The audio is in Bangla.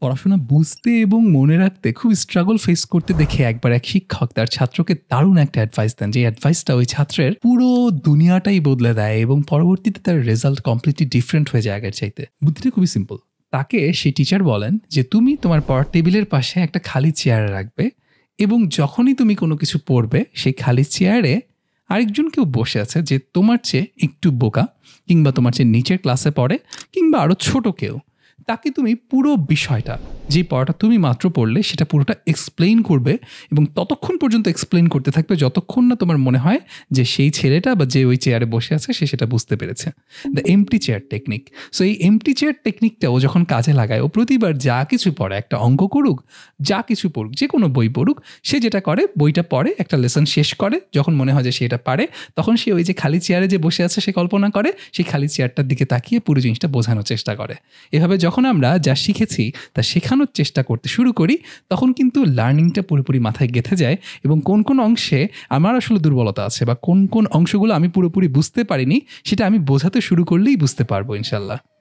পড়াশোনা বুঝতে এবং মনে রাখতে খুব স্ট্রাগল ফেস করতে দেখে একবার এক শিক্ষক তার ছাত্রকে দারুণ একটা অ্যাডভাইস দেন, যে অ্যাডভাইসটা ওই ছাত্রের পুরো দুনিয়াটাই বদলে দেয় এবং পরবর্তীতে তার রেজাল্ট কমপ্লিটলি ডিফারেন্ট হয়ে যায় আগের চাইতে। বুদ্ধিটা খুবই সিম্পল। তাকে সেই টিচার বলেন যে তুমি তোমার পড়ার টেবিলের পাশে একটা খালি চেয়ার রাখবে এবং যখনই তুমি কোনো কিছু পড়বে সেই খালি চেয়ারে আরেকজন কেউ বসে আছে যে তোমার চেয়ে একটু বোকা কিংবা তোমার চেয়ে নিচের ক্লাসে পড়ে কিংবা আরও ছোট কেউ, তাকে তুমি পুরো বিষয়টা, যে পড়াটা তুমি মাত্র পড়লে সেটা পুরোটা এক্সপ্লেইন করবে এবং ততক্ষণ পর্যন্ত এক্সপ্লেইন করতে থাকবে যতক্ষণ না তোমার মনে হয় যে সেই ছেলেটা বা যে ওই চেয়ারে বসে আছে সে সেটা বুঝতে পেরেছে। The MT chair technique. So এই এমটি চেয়ার টেকনিকটা ও যখন কাজে লাগায়, ও প্রতিবার যা কিছু পড়ে, একটা অঙ্ক করুক, যা কিছু পড়ুক, যে কোনো বই পড়ুক, সে যেটা করে বইটা পড়ে, একটা লেসন শেষ করে, যখন মনে হয় যে সে এটা পারে তখন সে ওই যে খালি চেয়ারে যে বসে আছে সে কল্পনা করে, সেই খালি চেয়ারটার দিকে তাকিয়ে পুরো জিনিসটা বোঝানোর চেষ্টা করে। এভাবে যখন আমরা যা শিখেছি তা শেখানোর চেষ্টা করতে শুরু করি তখন কিন্তু লার্নিংটা পুরোপুরি মাথায় গেঁথে যায় এবং কোন কোন অংশে আমার আসলে দুর্বলতা আছে বা কোন কোন অংশগুলো আমি পুরোপুরি বুঝতে পারিনি সেটা আমি বোঝাতে শুরু করলেই বুঝতে পারবো ইনশাল্লাহ।